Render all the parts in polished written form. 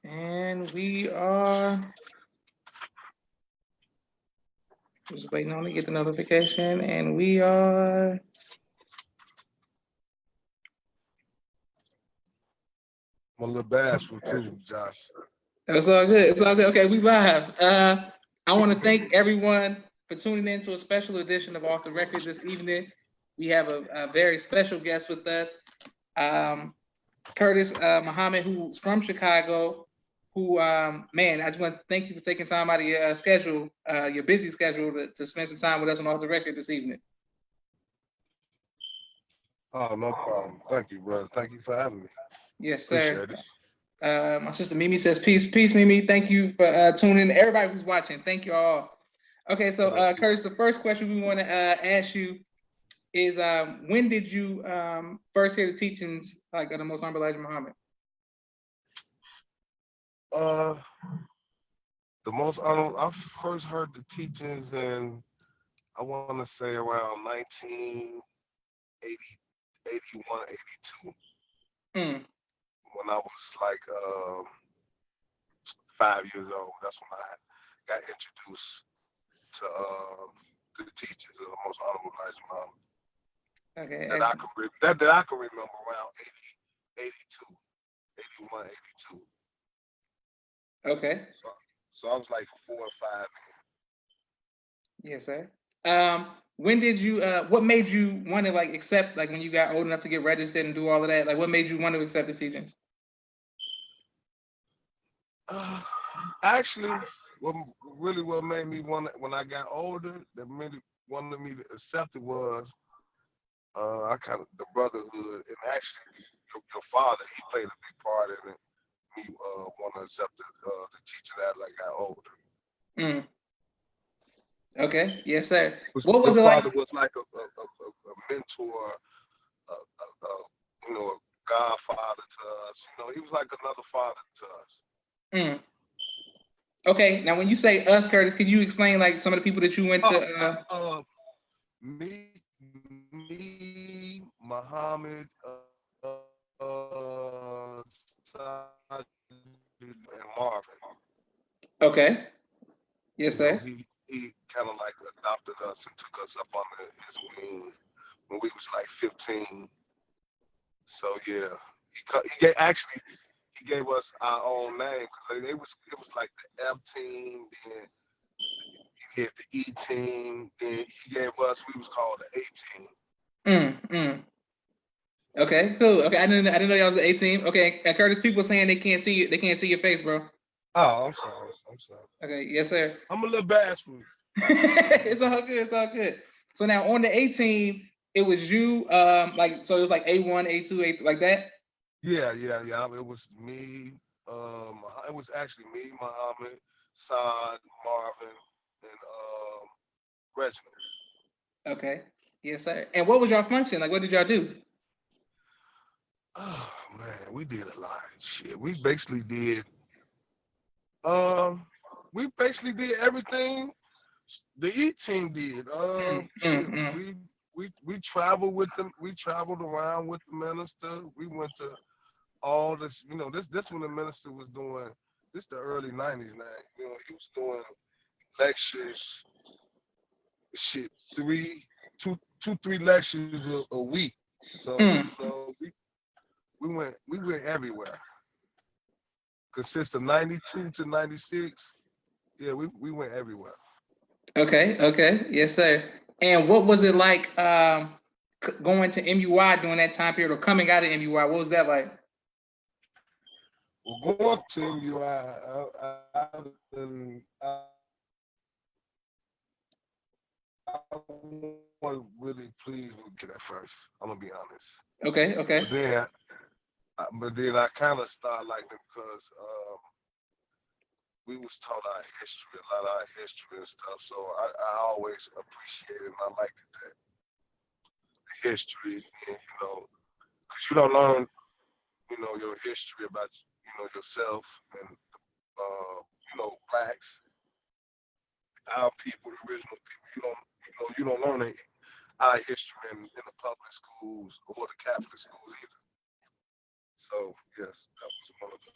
And we are just waiting on to get the notification. And we are. I'm a little bashful too, Josh. It's all good. It's all good. Okay, we live. I want to thank everyone for tuning in to a special edition of Off the Record this evening. We have a very special guest with us, Curtis Muhammad, who's from Chicago. Who, man, I just want to thank you for taking time out of your schedule, your busy schedule, to spend some time with us on Off the Record this evening. Oh, no problem. Thank you, brother. Thank you for having me. Yes, sir. Appreciate it. My sister Mimi says, peace, peace, Mimi. Thank you for tuning in. Everybody who's watching, thank you all. Okay, so Curtis, the first question we want to ask you is, when did you first hear the teachings of the Most Honorable Elijah Muhammad? The most honorable, I first heard the teachings in, I want to say around 1980, 81, 82. When I was like 5 years old. That's when I got introduced to the teachings of the Most Honorable Elijah Muhammad. Okay. That I can remember around 80, 82, 81, 82. Okay. So I was like 4 or 5. Yes, sir. When did you? What made you want to accept when you got old enough to get registered and do all of that? What made you want to accept the teachings? Actually, what made me want when I got older, that really wanted me to accept it was I kind of the brotherhood, and actually your father, he played a big part in it. Me want to accept the teaching as I got older. Okay, yes, sir. What was it like? Your father was like a mentor, a godfather to us. He was like another father to us. Okay, now when you say us, Curtis, can you explain some of the people that you went to? Me, Muhammad, and Marvin. Okay. Yes, sir. He kind of adopted us and took us up under his wing when we was like 15. So yeah, he gave us our own name because it was like the F team, then you had the E team, then he gave us, we was called the A team. Okay, cool. Okay, I didn't know y'all was the A team. Okay, Curtis, people saying they can't see you, they can't see your face, bro. Oh, I'm sorry. Okay, yes, sir. I'm a little bashful. It's all good. It's all good. So now on the A team, it was you. So it was like A1, A2, A like that. Yeah. It was me. It was actually me, Muhammad, Saad, Marvin, and Reginald. Okay. Yes, sir. And what was your function? What did y'all do? Oh man, we did a lot of shit. We basically did everything the E team did. We traveled with them. We traveled around with the minister. We went to all this. This when the minister was doing. This the early '90s now. He was doing lectures. Shit, 3 lectures a week. So we went everywhere. Consist of 92 to 96. Yeah, we went everywhere. Okay. Yes, sir. And what was it like going to MUI during that time period or coming out of MUI? What was that like? Well, going to MUI, I wasn't really pleased with it at first. I'm gonna be honest. Okay. But then I kind of started liking it because we was taught our history, a lot of our history and stuff. So I always appreciated and I liked that the history, and because you don't learn, your history about yourself and blacks, our people, the original people. You don't learn our history in the public schools or the Catholic schools either. So yes, that was one of the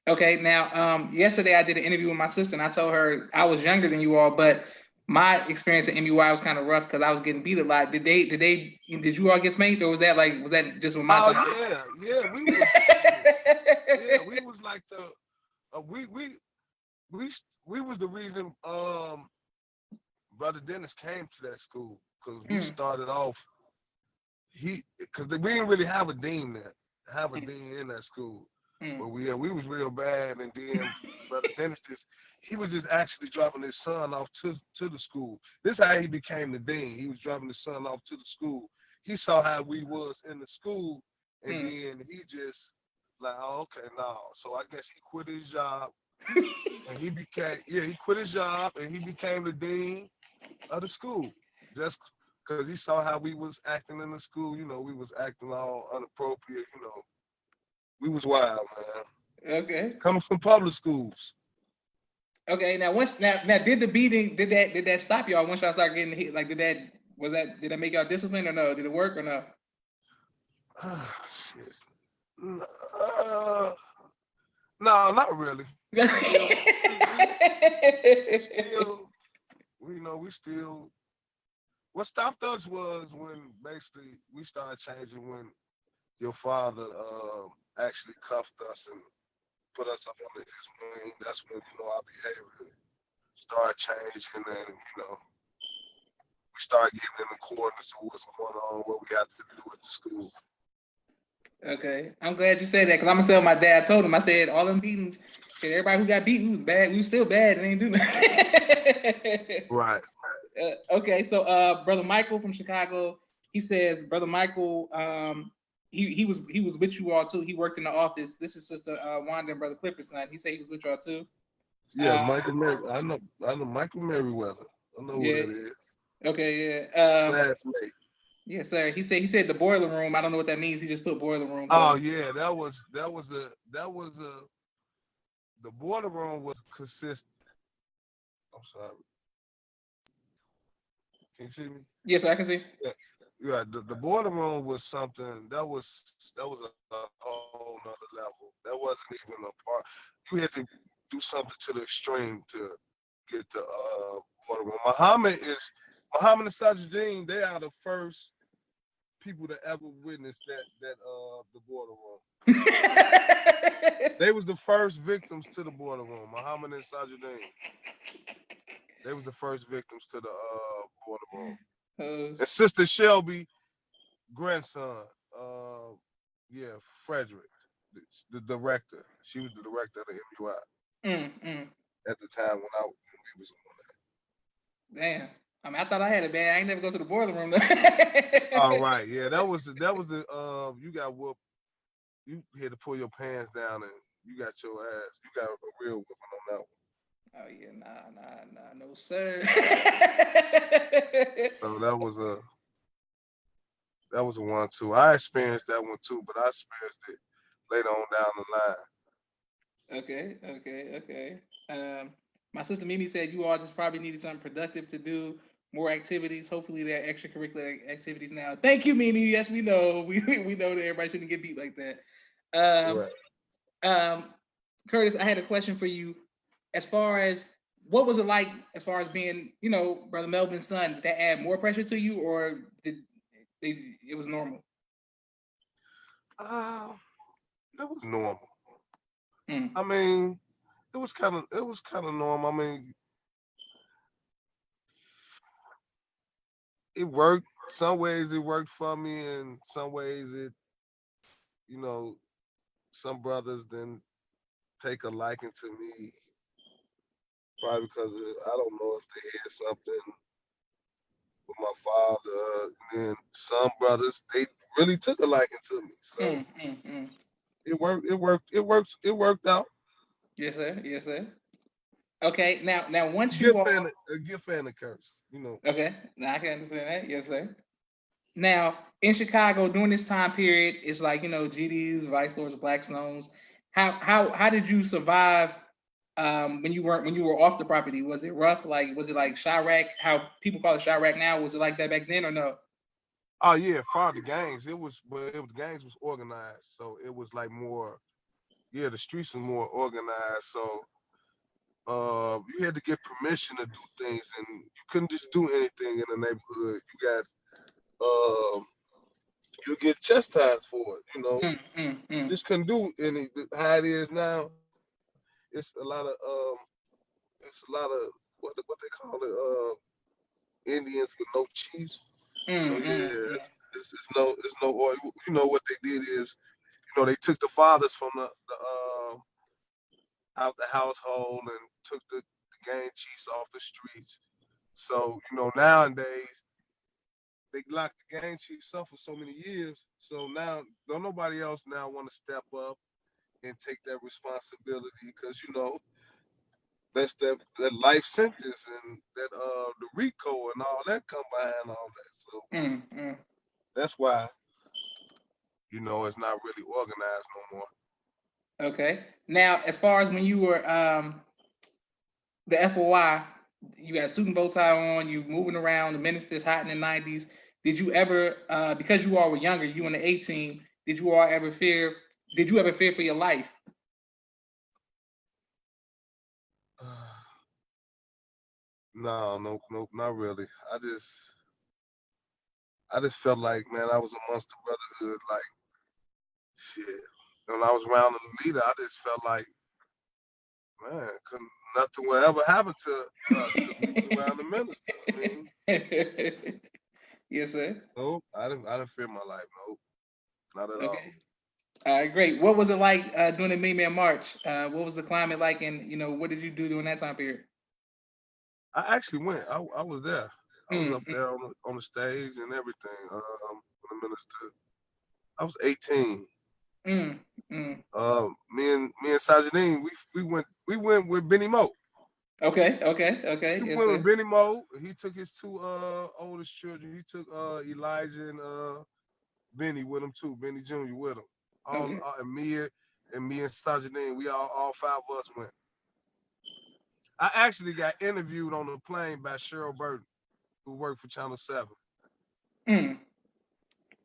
Okay, now yesterday I did an interview with my sister and I told her I was younger than you all, but my experience at MUI was kind of rough because I was getting beat a lot. Did you all get spanked or was that just with my Oh time? yeah, we was shit. Yeah, we was like the we we was the reason Brother Dennis came to that school because we Mm, started off because we didn't really have a dean there, have a mm, dean in that school. mm. But we was real bad, and then Brother Dennis he was just actually dropping his son off to the school. This is how he became the dean. He was dropping his son off to the school. He saw how we was in the school, and Mm. then he just like, oh, okay, no. So I guess he quit his job, and he quit his job, and he became the dean of the school. Just because he saw how we was acting in the school, we was acting all inappropriate, we was wild, man. Okay. Coming from public schools. Okay. Now did the beating did that stop y'all once y'all started getting hit? Like did that make y'all disciplined or no? Did it work or no? Shit. Uh, no, not really. We still, we still, we still. What stopped us was when basically we started changing when your father actually cuffed us and put us up under his wing. That's when our behavior started changing, and we started getting in accordance with what's going on, what we had to do at the school. Okay, I'm glad you said that because I'm gonna tell my dad. I told him I said all them beatings. Shit, everybody who got beat, we was bad. We was still bad and ain't do nothing. Right. Okay, so brother Michael from Chicago, he says brother Michael, he was with you all too. He worked in the office. This is Sister Wanda and brother Clifford's son. He said he was with y'all too. Yeah, Michael Merriweather. I know Michael Merriweather. I know who Yeah. that is. Okay. Yeah. Classmate. Yes, sir. He said the boiler room. I don't know what that means. He just put boiler room. Oh yeah, the boiler room was consistent. I'm sorry. Can you see me? Yes, sir, I can see. Yeah. The boiler room was something that was a whole nother level. That wasn't even a part. You had to do something to the extreme to get the boiler room. Muhammad and Sajideen. They are the first people to ever witness that the boiler room. They was the first victims to the boiler room. Muhammad and Sajideen. They was the first victims to the boiler room. And Sister Shelby, grandson, Frederick, the director. She was the director of the MUI at the time when we was on that. Damn. I mean, I thought I had it bad. I ain't never go to the boiler room though. All right, yeah, that was the you got whooped. You had to pull your pants down and you got your ass. You got a real whooping on that one. Oh yeah, nah, no sir. So that was a one too. I experienced that one too, but I experienced it later on down the line. Okay. My sister Mimi said you all just probably needed something productive to do, more activities. Hopefully, there are extracurricular activities now. Thank you, Mimi. Yes, we know. We know that everybody shouldn't get beat like that. Right. Curtis, I had a question for you. As far as what was it like, as far as being, Brother Melvin's son? Did that add more pressure to you, or it was normal? It was normal. I mean, it was kind of normal. I mean, it worked. Some ways it worked for me, and some ways it, some brothers didn't take a liking to me. Probably because I don't know if they had something with my father. And then some brothers, they really took a liking to me. So it worked. It worked out. Yes, sir. Okay, now once you a gift and a curse, Okay, now I can understand that. Yes, sir. Now in Chicago during this time period, it's like GDs, Vice Lords, Blackstones. How did you survive when you were off the property? Was it rough? Like was it like Chiraq? How people call it Chiraq now? Was it like that back then or no? Oh yeah, far the gangs. The gangs was organized, so it was like more yeah, the streets were more organized. So you had to get permission to do things, and you couldn't just do anything in the neighborhood. Um, you get chastised for it. You know, just couldn't do any. How it is now, it's a lot of what they call it, Indians with no chiefs. So yeah, it's no or you know what they did is they took the fathers from the out the household and took the gang chiefs off the streets. So nowadays they locked the gang chiefs up for so many years. So now don't nobody else now want to step up and take that responsibility because that's that life sentence and that the RICO and all that come behind all that. So that's why it's not really organized no more. Okay. Now, as far as when you were the FOI, you got a suit and bow tie on, you moving around, the minister's hot in the 90s. Did you ever, because you all were younger, you in the A team, did you ever fear for your life? No, nope, not really. I just felt like, man, I was amongst the brotherhood, like shit. When I was around the leader, I just felt like, man, couldn't nothing would ever happen to us because we was around the minister. I mean, Yes, sir. nope, I didn't fear my life. Nope, not at all. Okay. All right, great. What was it like during the May Man March? What was the climate like, and what did you do during that time period? I actually went. I was there. I was up Mm, there on the stage and everything. When the minister. I was 18. mm, mm. Me and Sajidine, we went with Benny Mo. Okay. We Yes, went with sir. Benny Mo. He took his two oldest children. He took Elijah and Benny with him too. Benny Jr. with him. All, Okay. all and me and Sajidine, we all five of us went. I actually got interviewed on the plane by Cheryl Burton, who worked for Channel 7. Mm,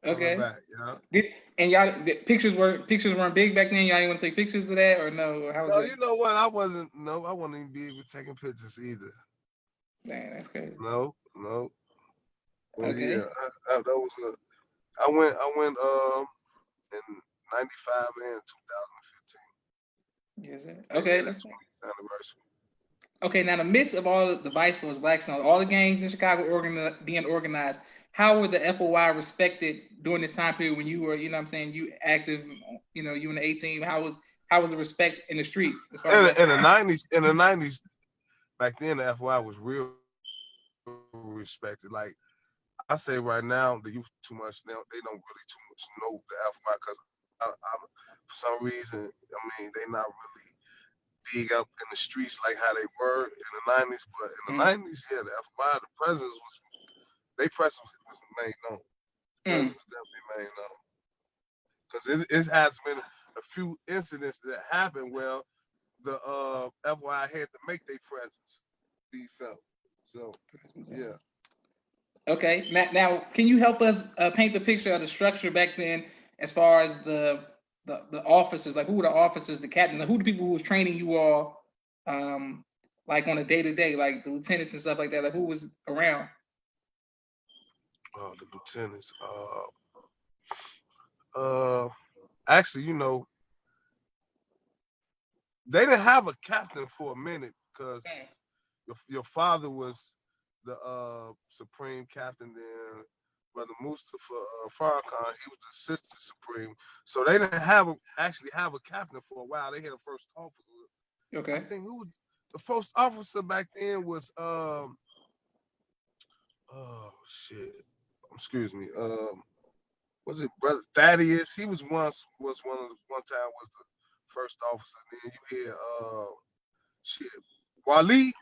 Coming okay. back, yeah. Did and y'all the pictures weren't big back then? Y'all didn't want to take pictures of that, or no? Or how was No, it? you know what? I wasn't even be able to taking pictures either. Man, that's crazy. No. Well, yeah, Okay. that was I went in '95 and 2015. Yes, sir. They Okay. had their That's 20th anniversary. okay. Now, in the midst of all the Vice Lords, Black Stones, all the gangs in Chicago being organized, how were the FOI respected during this time period when you were, what I'm saying, you active, you in the 18? How was the respect in the streets as far as In that? the, in the '90s, back then the FYI was real respected. Like I say right now, the youth too much. They don't really too much know the FYI because for some reason, I mean, they not really big up in the streets like how they were in the '90s. But in the Mm, '90s, yeah, the FYI, the presence was their presence was made known. Presence mm. was definitely made known because it has been a few incidents that happened where the FYI had to make their presence be felt. So yeah. Okay. Now, can you help us paint the picture of the structure back then, as far as the officers? Like, who were the officers, the captains? Like, who the people who was training you all, um, like on a day to day, like the lieutenants and stuff like that? Like, who was around? The lieutenants. Uh, Actually, they didn't have a captain for a minute because your father was the supreme captain. Then Brother Mustafa Farrakhan, he was the assistant supreme. So they didn't actually have a captain for a while. They had a first officer. I Okay. think who was the first officer back then was oh shit. Excuse me. Was it Brother Thaddeus? He was one time was the first officer. Then you hear shit. Wally.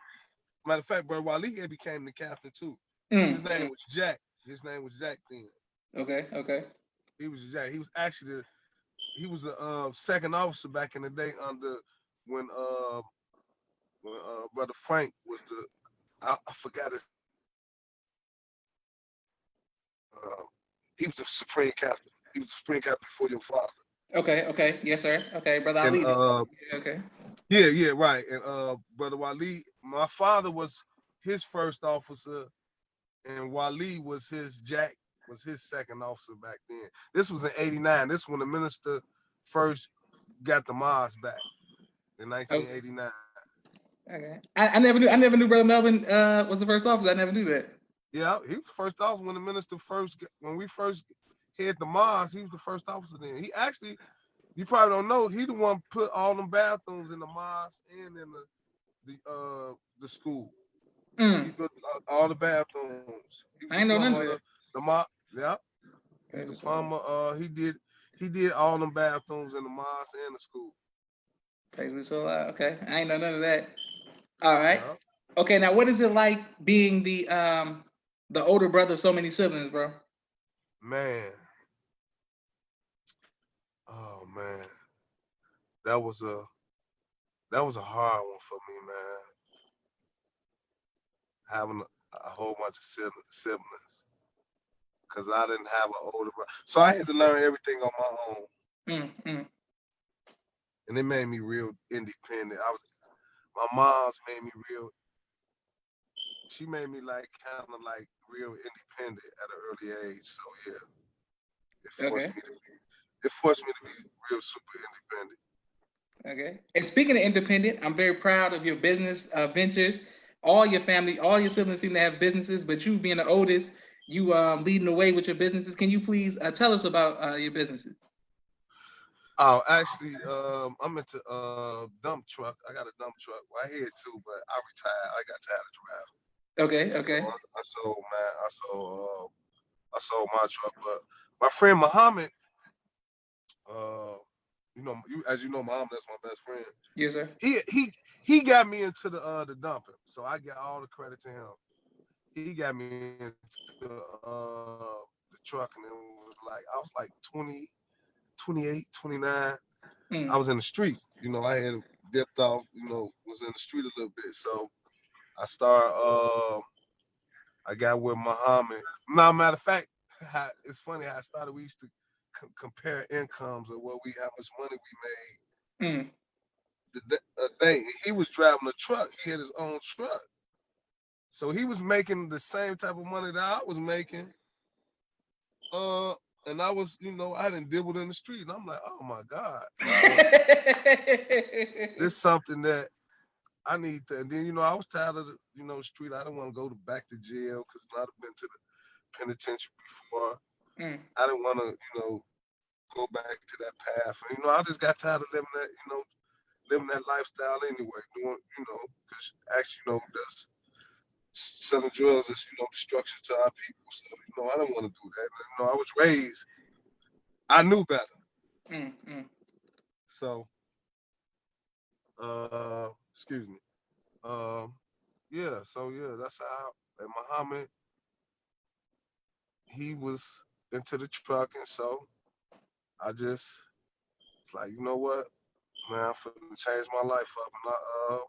Matter of fact, Brother Wally had became the captain too. His name Mm. was Jack. His name was Jack then. Okay. He was Jack. He was actually he was a second officer back in the day under when uh Brother Frank was the I forgot his he was the supreme captain. He was the supreme captain before your father. Okay. Yes, sir. Okay, brother And Ali. Okay. yeah, right. And Brother Wali, my father was his first officer, and Wali was his second officer back then. This was in '89. This when the minister first got the mosque back in Okay. 1989. Okay. I never knew Brother Melvin was the first officer. I never knew that. Yeah, he was the first officer when the minister when we first hit the mosque. He was the first officer then. He actually, you probably don't know, he the one put all them bathrooms in the mosque and in the school. He built all the bathrooms. He was I the ain't know none plumber of of that. the mosque. Yeah, he was Okay, the so, plumber. He did all them bathrooms in the mosque and the school. praise be so loud. Okay, I ain't know none of that. All right. Yeah, Okay, now what is it like being the older brother of so many siblings, bro? man. Oh man, that was a hard one for me, man. Having a whole bunch of siblings, because I didn't have an older brother, so I had to learn everything on my own, Mm. and it made me real independent. My mom's made me real. She made me like kind of like real independent at an early age. So yeah, it forced Okay. me to be. It forced me to be real super independent. Okay. And speaking of independent, I'm very proud of your business ventures. All your family, all your siblings seem to have businesses, but you being the oldest, you leading the way with your businesses. Can you please tell us about your businesses? Oh, actually, I'm into dump truck. I got a dump truck. Well, I had two, but I retired. I got tired of driving. Okay. So Okay. I sold man. I sold my truck. But my friend Muhammad, uh, as you know, Muhammad, that's my best friend. Yes, sir. He got me into the dumping. So I get all the credit to him. He got me into the truck, and it was like I was like 20, 28, 29. I Mm. was in the street. I had dipped off. Was in the street a little bit. So I started. I got with Muhammad. Now, matter of fact, it's funny how I started. We used to compare incomes of how much money we made. Mm. The thing, he was driving a truck. He had his own truck, so he was making the same type of money that I was making. And I was, I didn't dibbled in the street, and I'm like, oh my god. So this something that I need to. And then I was tired of the street. I didn't want to go back to jail because I'd have been to the penitentiary before. Mm. I didn't want to go back to that path. And I just got tired of living that lifestyle anyway. Doing because actually that's selling drugs is destruction to our people. So I don't want to do that. I was raised. I knew better. Mm. So excuse me. Yeah, so yeah, that's how. And Muhammad, he was into the truck, and so I just was like, you know what, man, I'm finna change my life up, and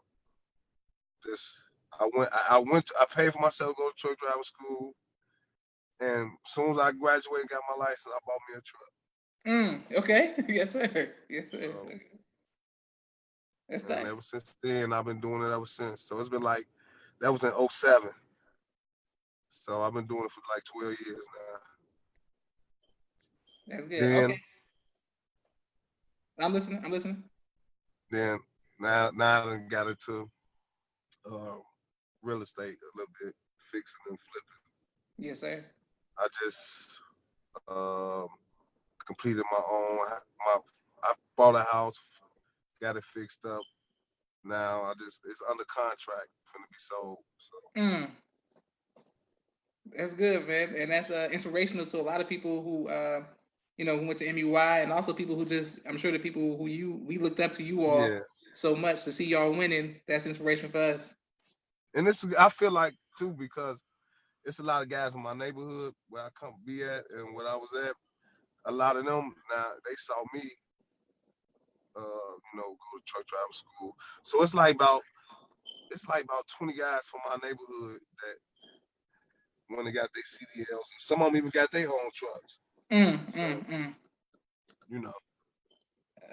just I paid for myself to go to truck driving school, and as soon as I graduated and got my license, I bought me a truck. Okay. Yes, sir. Yes, sir. So, Okay. That's and nice. ever since then, I've been doing it ever since. So it's been like that was in '07. So I've been doing it for like 12 years now. That's good. Okay. Then I'm listening. I'm listening. then now I got into uh, real estate a little bit, fixing and flipping. Yes, sir. I just um, completed my I bought a house, got it fixed up. Now it's under contract for to be sold. So Mm. That's good, man, and that's inspirational to a lot of people who, who went to MEY, and also people who just, I'm sure the people who we looked up to you all yeah, so much to see y'all winning. That's inspiration for us. and I feel like too because it's a lot of guys in my neighborhood where I come be at and where I was at. A lot of them now they saw me, go to truck driving school. So it's like about 20 guys from my neighborhood that when they got their CDLs, and some of them even got their own trucks. Mm, So mm, mm. you know,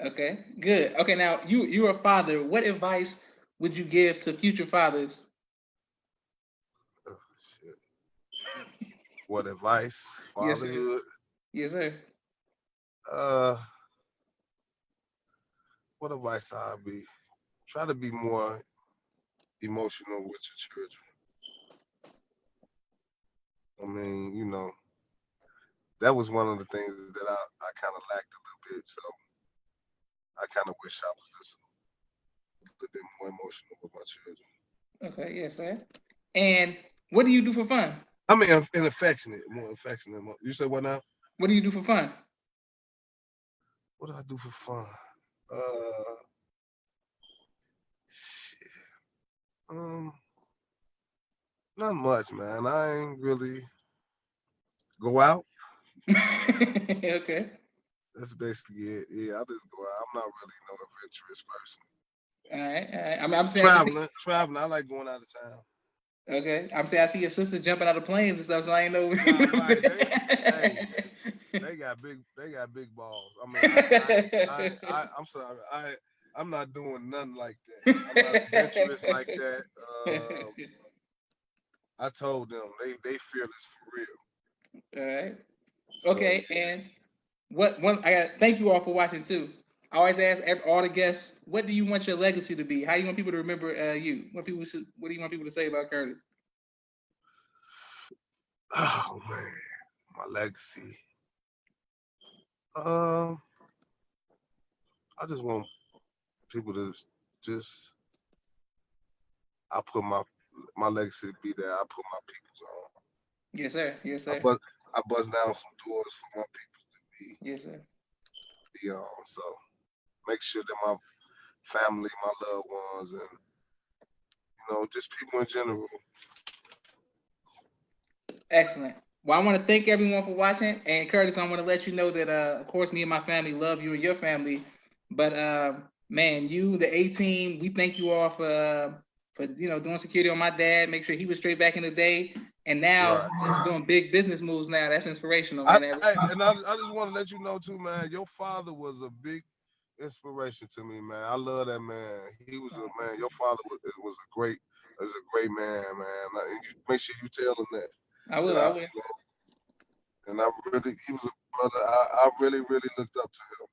Okay, good. Okay, now you're a father. What advice would you give to future fathers? Oh, shit. What advice? Yes, sir. Fatherhood. Yes, sir. Uh, what advice I'd be? Try to be more emotional with your children. I mean, that was one of the things that I kind of lacked a little bit. So I kind of wish I was just a little bit more emotional with my children. Okay, yes, sir. And what do you do for fun? I mean, and affectionate, more affectionate. You said what now? What do you do for fun? What do I do for fun? Uh, shit. Not much, man. I ain't really go out. Okay. That's basically it. Yeah, I just go out. I'm not really no adventurous person. All right. All right. I mean, I'm saying I can see. Traveling. I like going out of town. Okay. I'm saying I see your sister jumping out of planes and stuff, so I ain't know. Nah, right. They got big balls. I mean, I'm sorry. I'm not doing nothing like that. I'm not adventurous like that. I told them they fearless for real. All right. So Okay. yeah. And what one? I got. Thank you all for watching too. I always ask all the guests, what do you want your legacy to be? How do you want people to remember you? What do you want people to say about Curtis? Oh man, my legacy. I just want people to just. I put my legacy to be that I put my peoples on. Yes, sir. Yes, I sir. bust I bust down some doors for my people to Yes, sir. be on. So make sure that my family, my loved ones, and just people in general. Excellent. Well, I want to thank everyone for watching. And Curtis, I want to let you know that, of course, me and my family love you and your family. But man, you, the A team, we thank you all for doing security on my dad. Make sure he was straight back in the day, and now Right. just doing big business moves. Now that's inspirational, I, man. I I just want to let you know too, man. Your father was a big inspiration to me, man. I love that man. He was a man. Your father was a great man, man. And you make sure you tell him that. I will. That I I, will. and he was a brother. I really, really looked up to him.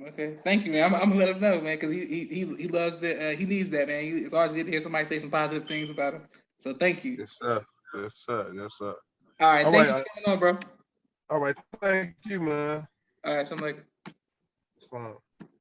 Okay, thank you, man. I'm gonna let him know, man, because he loves the he needs that, man. It's always good to hear somebody say some positive things about him. So thank you. Yes, sir. Yes, sir. Yes, sir. All right, All thank you right. for coming on, bro. All right. Thank you, man. All right, so I'm like. Fun.